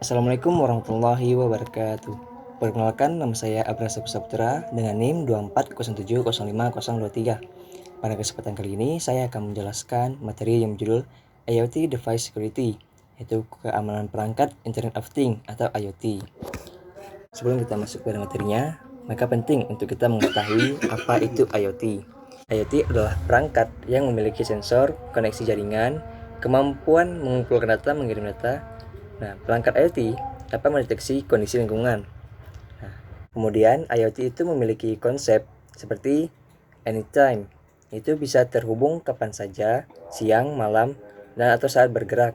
Assalamualaikum warahmatullahi wabarakatuh. Perkenalkan, nama saya Abra Saputra dengan NIM 240705023. Pada kesempatan kali ini, saya akan menjelaskan materi yang berjudul IoT Device Security, yaitu keamanan perangkat Internet of Things atau IoT. Sebelum kita masuk pada materinya, maka penting untuk kita mengetahui apa itu IoT. IoT adalah perangkat yang memiliki sensor, koneksi jaringan, kemampuan mengumpulkan data, mengirim data. Nah, perangkat IoT dapat mendeteksi kondisi lingkungan. Nah, kemudian IoT itu memiliki konsep seperti anytime. Itu bisa terhubung kapan saja, siang, malam, dan atau saat bergerak.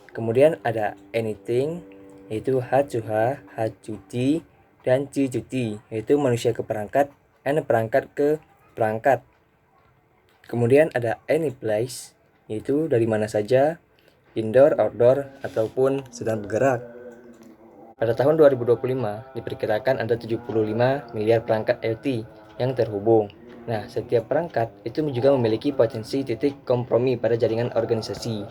Kemudian ada anything, yaitu H2H, H2T, dan C2T, yaitu manusia ke perangkat, and perangkat ke perangkat. Kemudian ada any place, yaitu dari mana saja, indoor, outdoor, ataupun sedang bergerak. Pada tahun 2025, diperkirakan ada 75 miliar perangkat IoT yang terhubung. Nah, setiap perangkat itu juga memiliki potensi titik kompromi pada jaringan organisasi.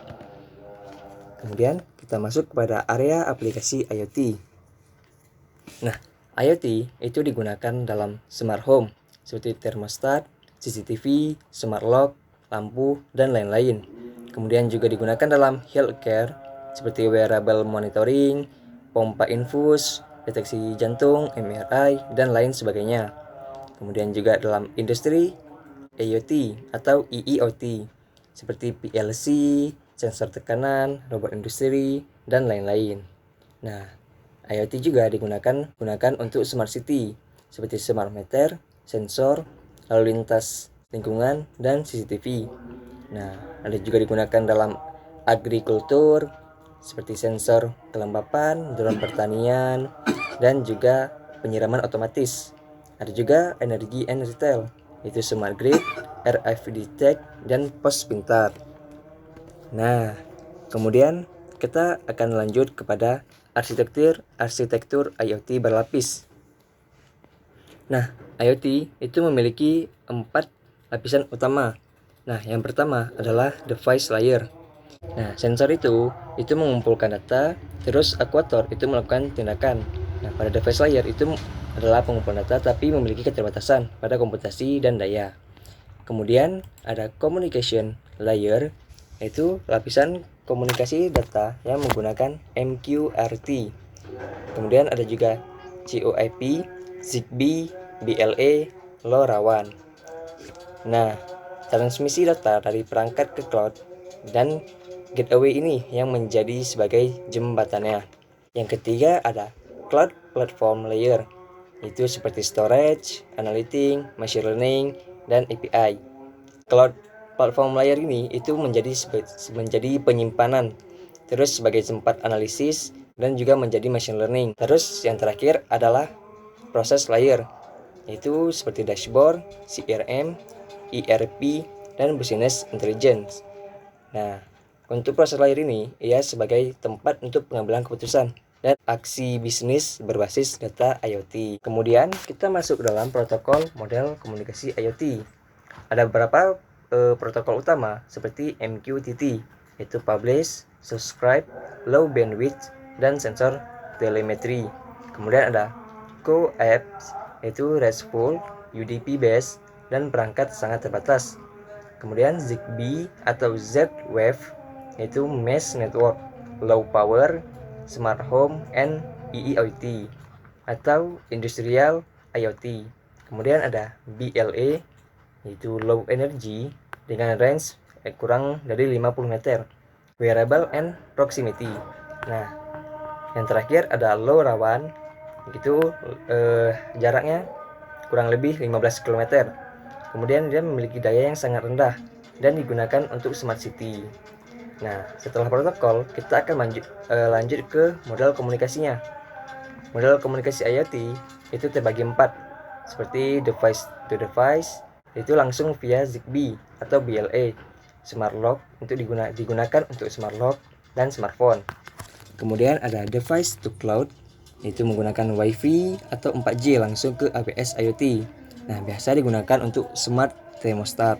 Kemudian, kita masuk kepada area aplikasi IoT. Nah, IoT itu digunakan dalam smart home, seperti termostat, CCTV, smart lock, lampu, dan lain-lain. Kemudian juga digunakan dalam healthcare seperti wearable monitoring, pompa infus, deteksi jantung, MRI, dan lain sebagainya. Kemudian juga dalam industri IoT atau EEOT seperti PLC, sensor tekanan, robot industri, dan lain-lain. Nah, IoT juga digunakan untuk smart city seperti smart meter, sensor, lalu lintas lingkungan, dan CCTV. Nah, ada juga digunakan dalam agrikultur seperti sensor kelembapan, drone pertanian, dan juga penyiraman otomatis. Ada juga energi and retail, yaitu smart grid, RFID tag, dan pos pintar. Nah, kemudian kita akan lanjut kepada arsitektur IoT berlapis. Nah, IoT itu memiliki 4 lapisan utama. Nah, yang pertama adalah device layer. Nah, sensor itu mengumpulkan data, terus aktuator itu melakukan tindakan. Nah, pada device layer itu adalah pengumpulan data tapi memiliki keterbatasan pada komputasi dan daya. Kemudian ada communication layer, yaitu lapisan komunikasi data yang menggunakan MQRT. Kemudian ada juga COIP, ZigBee, BLE, LoRaWAN. Nah, transmisi data dari perangkat ke cloud dan gateway ini yang menjadi sebagai jembatannya. Yang ketiga ada cloud platform layer, itu seperti storage, analytics, machine learning, dan API. Cloud platform layer ini itu menjadi penyimpanan, terus sebagai tempat analisis, dan juga menjadi machine learning. Terus yang terakhir adalah proses layer, yaitu seperti dashboard, CRM, ERP, dan business intelligence. Nah, untuk proses layer ini, ia sebagai tempat untuk pengambilan keputusan dan aksi bisnis berbasis data IoT. Kemudian, kita masuk dalam protokol model komunikasi IoT. Ada beberapa protokol utama seperti MQTT, yaitu Publish, Subscribe, Low Bandwidth, dan Sensor Telemetry. Kemudian ada Co-Apps, yaitu RESTful, UDP based, dan perangkat sangat terbatas. Kemudian ZigBee atau Z-Wave, yaitu Mesh Network, Low Power, Smart Home, and EEOT atau Industrial IoT. Kemudian ada BLE, yaitu Low Energy dengan range kurang dari 50 meter, Wearable and Proximity. Nah, yang terakhir ada LoRaWAN, itu jaraknya kurang lebih 15 km. Kemudian dia memiliki daya yang sangat rendah dan digunakan untuk smart city. Nah, setelah protokol, kita akan lanjut ke model komunikasinya. Model komunikasi IoT itu terbagi 4, seperti device to device, itu langsung via ZigBee atau BLE, Smart Lock untuk digunakan untuk Smart Lock dan smartphone. Kemudian ada device to cloud, yaitu menggunakan WiFi atau 4G langsung ke AWS IoT. Nah, biasa digunakan untuk smart thermostat.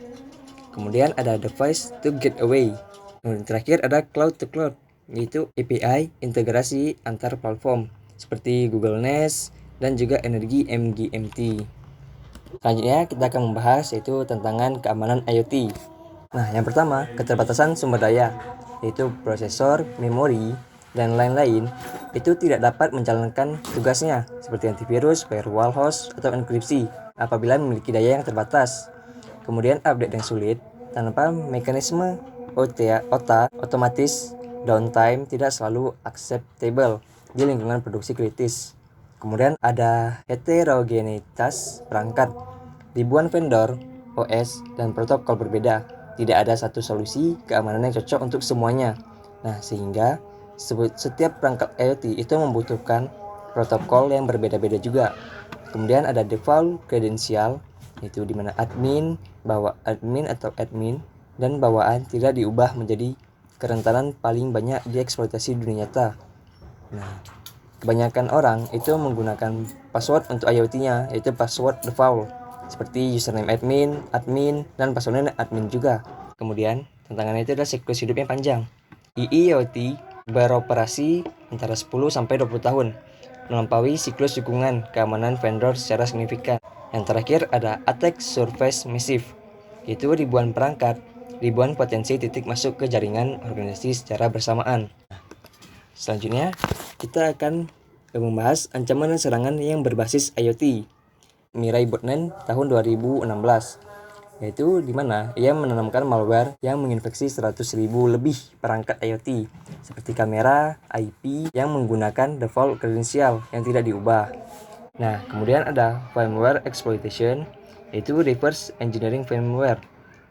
Kemudian ada device to gateway. Kemudian terakhir ada cloud to cloud, yaitu API integrasi antar platform seperti Google Nest dan juga energi MGMT. Selanjutnya kita akan membahas yaitu tantangan keamanan IoT. Nah, yang pertama, keterbatasan sumber daya, yaitu prosesor, memori, dan lain-lain, itu tidak dapat menjalankan tugasnya seperti antivirus, firewall host, atau enkripsi apabila memiliki daya yang terbatas. Kemudian update yang sulit tanpa mekanisme OTA otomatis, downtime tidak selalu acceptable di lingkungan produksi kritis. Kemudian ada heterogenitas perangkat, ribuan vendor, OS, dan protokol berbeda. Tidak ada satu solusi keamanan yang cocok untuk semuanya. Nah, sehingga setiap perangkat IoT itu membutuhkan protokol yang berbeda-beda juga. Kemudian ada default credential, yaitu di mana admin dan bawaan tidak diubah menjadi kerentanan paling banyak dieksploitasi dunia nyata. Nah, kebanyakan orang itu menggunakan password untuk IoT-nya, yaitu password default, seperti username admin, dan passwordnya admin juga. Kemudian, tantangannya itu adalah siklus hidup yang panjang. IoT beroperasi antara 10-20 tahun, melampaui siklus dukungan keamanan vendor secara signifikan. Yang terakhir ada attack surface massive, yaitu ribuan perangkat, ribuan potensi titik masuk ke jaringan organisasi secara bersamaan. Selanjutnya, kita akan membahas ancaman dan serangan yang berbasis IoT. Mirai Botnet tahun 2016, yaitu di mana ia menanamkan malware yang menginfeksi 100.000 lebih perangkat IoT, seperti kamera, IP yang menggunakan default credential yang tidak diubah. Nah, kemudian ada firmware exploitation, yaitu reverse engineering firmware.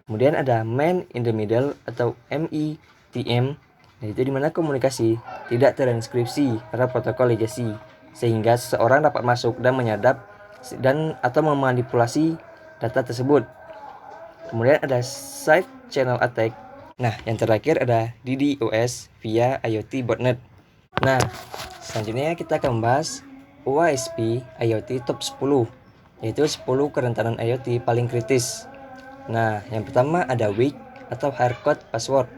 Kemudian ada man in the middle atau METM, yaitu di mana komunikasi tidak terinskripsi pada protokol legacy, sehingga seseorang dapat masuk dan menyadap atau memanipulasi data tersebut. Kemudian ada side channel attack. Nah, yang terakhir ada DDoS via IoT botnet. Nah, selanjutnya kita akan membahas OASP IoT Top 10, yaitu 10 kerentanan IoT paling kritis. Nah, yang pertama ada weak atau hardcode password,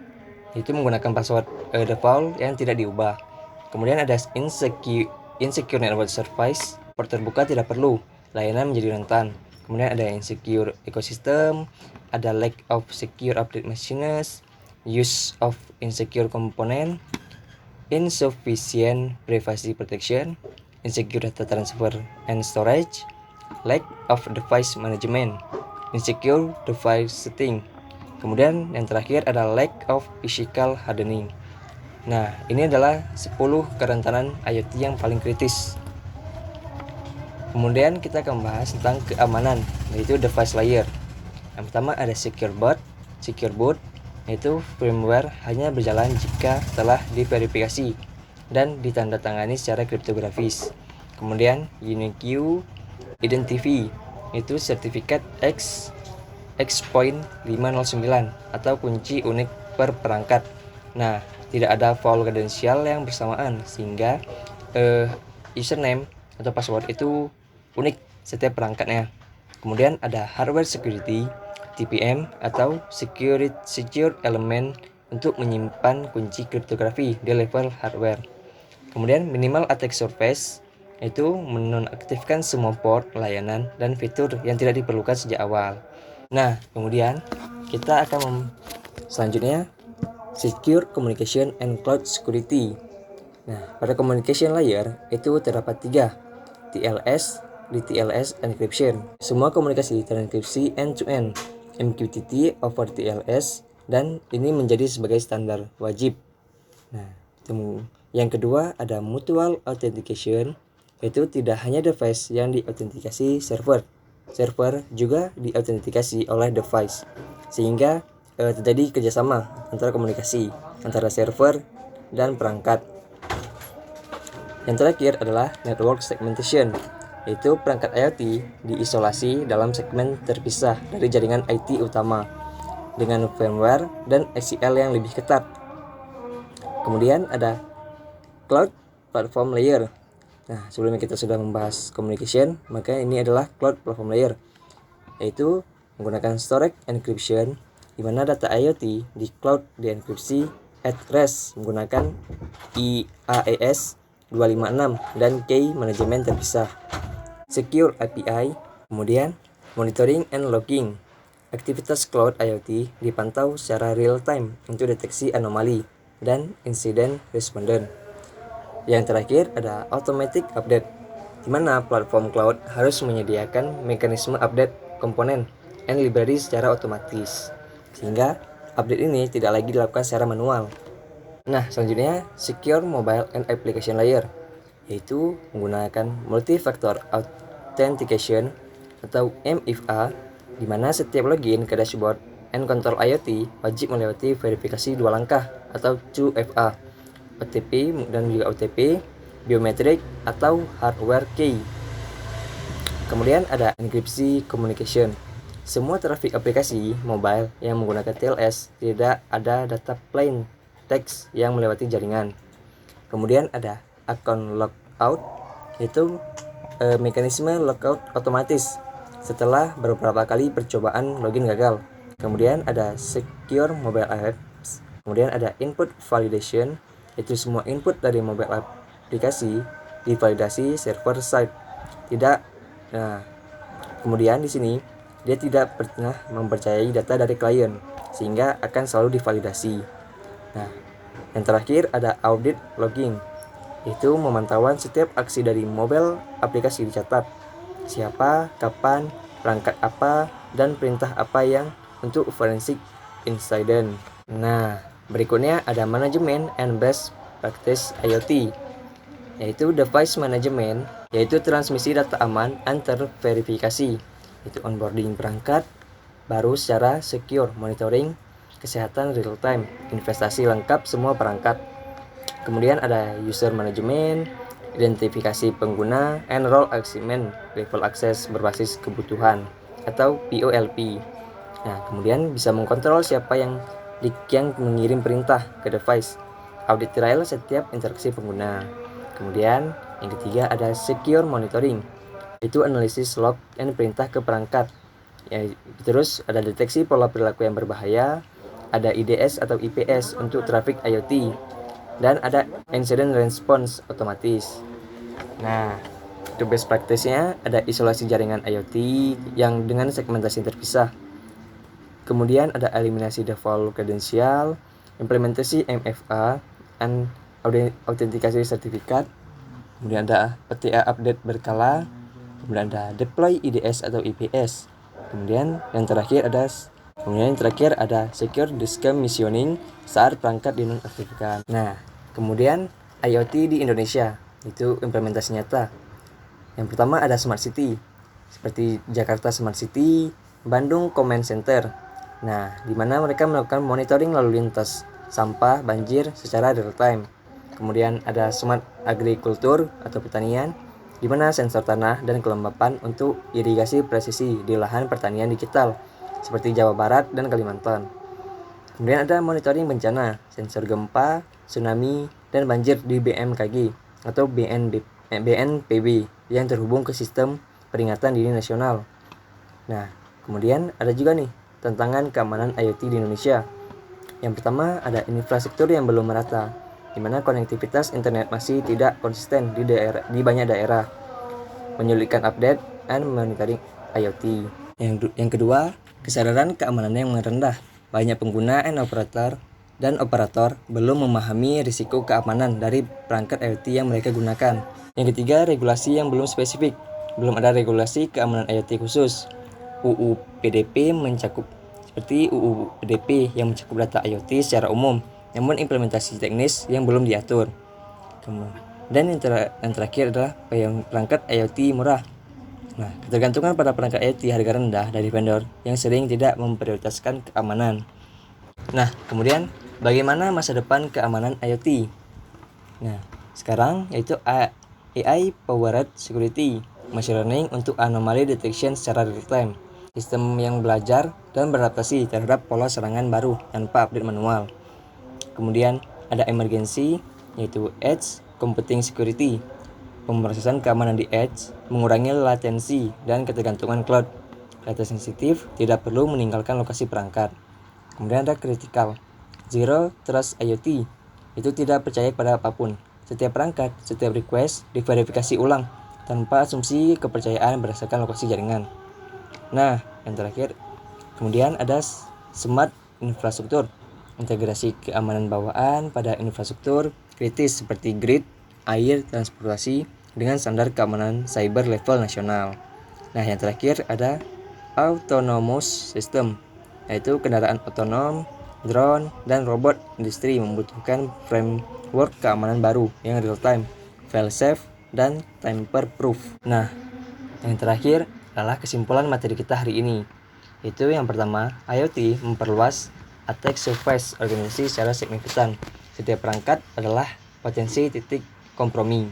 yaitu menggunakan password default yang tidak diubah. Kemudian ada insecure network service, port terbuka tidak perlu, layanan menjadi rentan. Kemudian ada insecure ecosystem, ada lack of secure update machines, use of insecure component, insufficient privacy protection, insecure data transfer and storage, lack of device management, insecure device setting. Kemudian yang terakhir ada lack of physical hardening. Nah, ini adalah 10 kerentanan IoT yang paling kritis. Kemudian kita akan membahas tentang keamanan, yaitu device layer. Yang pertama ada secure boot, yaitu firmware hanya berjalan jika telah diverifikasi dan ditandatangani secara kriptografis. Kemudian Unique Identity, yaitu sertifikat X.509 atau kunci unik per perangkat. Nah, tidak ada fault credential yang bersamaan, sehingga username atau password itu unik setiap perangkatnya. Kemudian ada hardware security, TPM atau secure element untuk menyimpan kunci kriptografi di level hardware. Kemudian minimal attack surface, yaitu menonaktifkan semua port, layanan, dan fitur yang tidak diperlukan sejak awal. Nah, kemudian kita akan selanjutnya secure communication and cloud security. Nah, pada communication layer itu terdapat 3, TLS, DTLS, encryption. Semua komunikasi terenkripsi end-to-end, MQTT over TLS, dan ini menjadi sebagai standar wajib. Nah, yang kedua ada mutual authentication, yaitu tidak hanya device yang diautentikasi server juga diautentikasi oleh device, sehingga terjadi kerjasama antara komunikasi antara server dan perangkat. Yang terakhir adalah network segmentation, yaitu perangkat IoT diisolasi dalam segmen terpisah dari jaringan IT utama dengan firmware dan ACL yang lebih ketat. Kemudian ada cloud platform layer. Nah, sebelumnya kita sudah membahas communication, maka ini adalah cloud platform layer, yaitu menggunakan storage encryption, di mana data IoT di cloud dienkripsi at rest menggunakan IaaS 256 dan key manajemen terpisah. Secure API, kemudian monitoring and logging. Aktivitas cloud IoT dipantau secara real time untuk deteksi anomali dan incident responder. Yang terakhir ada automatic update, di mana platform cloud harus menyediakan mekanisme update komponen and library secara otomatis, sehingga update ini tidak lagi dilakukan secara manual. Nah, selanjutnya secure mobile and application layer, yaitu menggunakan multi-factor authentication atau MFA, di mana setiap login ke dashboard and control IoT wajib melewati verifikasi 2 langkah atau 2FA, OTP dan juga OTP, biometrik atau hardware key. Kemudian ada enkripsi communication. Semua trafik aplikasi mobile yang menggunakan TLS tidak ada data plain text yang melewati jaringan. Kemudian ada account logout, yaitu mekanisme logout otomatis setelah beberapa kali percobaan login gagal. Kemudian ada secure mobile apps. Kemudian ada input validation, yaitu semua input dari mobile aplikasi divalidasi server side. Kemudian di sini dia tidak pernah mempercayai data dari klien, sehingga akan selalu divalidasi. Nah, yang terakhir ada audit logging, yaitu memantauan setiap aksi dari mobile aplikasi dicatat. Siapa, kapan, perangkat apa, dan perintah apa yang untuk forensic incident. Nah, berikutnya ada manajemen and best practice IoT, yaitu device management, yaitu transmisi data aman antar verifikasi, yaitu onboarding perangkat baru secara secure, monitoring kesehatan real time, investasi lengkap semua perangkat. Kemudian ada user management, identifikasi pengguna, and role assignment, level akses berbasis kebutuhan atau POLP. Nah, kemudian bisa mengkontrol siapa yang mengirim perintah ke device, audit trial setiap interaksi pengguna. Kemudian yang ketiga ada secure monitoring, itu analisis log and perintah ke perangkat. Ya, terus ada deteksi pola perilaku yang berbahaya, ada IDS atau IPS untuk traffic IoT, dan ada incident response otomatis. Nah, itu best practice-nya ada isolasi jaringan IoT yang dengan segmentasi terpisah. Kemudian ada eliminasi default kredensial, implementasi MFA, dan autentikasi sertifikat. Kemudian ada PTA update berkala. Kemudian ada deploy IDS atau IPS. Kemudian yang terakhir ada secure decommissioning saat perangkat dinonaktifkan. Nah, kemudian IoT di Indonesia, itu implementasi nyata. Yang pertama ada Smart City, seperti Jakarta Smart City, Bandung Command Center. Nah, di mana mereka melakukan monitoring lalu lintas, sampah, banjir secara real time. Kemudian ada Smart Agriculture atau pertanian, di mana sensor tanah dan kelembapan untuk irigasi presisi di lahan pertanian digital, seperti Jawa Barat dan Kalimantan. Kemudian ada monitoring bencana, sensor gempa, tsunami, dan banjir di BMKG atau BNPB yang terhubung ke sistem peringatan dini nasional. Nah, kemudian ada juga nih tantangan keamanan IoT di Indonesia. Yang pertama ada infrastruktur yang belum merata, di mana konektivitas internet masih tidak konsisten di banyak daerah, menyulitkan update dan monitoring IoT. Yang kedua, kesadaran keamanan yang rendah. Banyak pengguna dan operator belum memahami risiko keamanan dari perangkat IoT yang mereka gunakan. Yang ketiga, regulasi yang belum spesifik. Belum ada regulasi keamanan IoT khusus. UU PDP yang mencakup data IoT secara umum, namun implementasi teknis yang belum diatur. Dan yang terakhir adalah perangkat IoT murah. Nah, ketergantungan pada perangkat IoT harga rendah dari vendor yang sering tidak memprioritaskan keamanan. Nah, kemudian bagaimana masa depan keamanan IoT? Nah, sekarang yaitu AI Powered Security, machine learning untuk anomaly detection secara real time, sistem yang belajar dan beradaptasi terhadap pola serangan baru tanpa update manual. Kemudian ada emergency, yaitu edge computing security, pemrosesan keamanan di edge, mengurangi latensi dan ketergantungan cloud. Data sensitif tidak perlu meninggalkan lokasi perangkat. Kemudian ada critical, Zero Trust IoT, itu tidak percaya pada apapun. Setiap perangkat, setiap request diverifikasi ulang tanpa asumsi kepercayaan berdasarkan lokasi jaringan. Nah, yang terakhir, kemudian ada smart infrastruktur, integrasi keamanan bawaan pada infrastruktur kritis seperti grid, air, transportasi dengan standar keamanan cyber level nasional. Nah, yang terakhir ada autonomous system, yaitu kendaraan otonom, drone, dan robot industri membutuhkan framework keamanan baru yang real time, fail safe, dan tamper proof. Nah, yang terakhir adalah kesimpulan materi kita hari ini. Itu yang pertama, IoT memperluas attack surface organisasi secara signifikan. Setiap perangkat adalah potensi titik kompromi.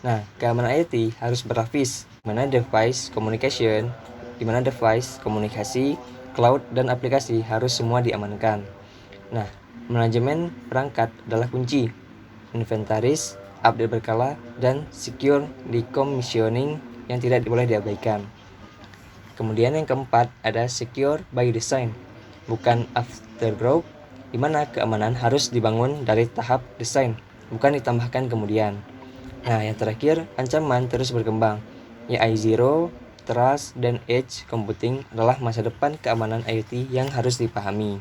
Nah, keamanan IoT harus berlapis, di mana device komunikasi, cloud, dan aplikasi harus semua diamankan. Nah, manajemen perangkat adalah kunci. Inventaris, update berkala, dan secure decommissioning yang tidak boleh diabaikan. Kemudian yang keempat ada secure by design, bukan aftergrowth, di mana keamanan harus dibangun dari tahap desain, bukan ditambahkan kemudian. Nah, yang terakhir, ancaman terus berkembang. AI Zero, Trust, dan Edge Computing adalah masa depan keamanan IoT yang harus dipahami.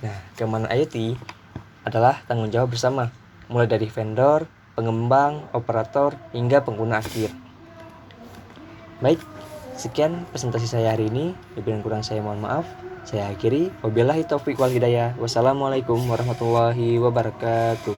Nah, keamanan IoT adalah tanggung jawab bersama, mulai dari vendor, pengembang, operator, hingga pengguna akhir. Baik, sekian presentasi saya hari ini. Lebih dan kurang saya mohon maaf. Saya akhiri. Wabillahi taufiq wal hidayah. Wassalamualaikum warahmatullahi wabarakatuh.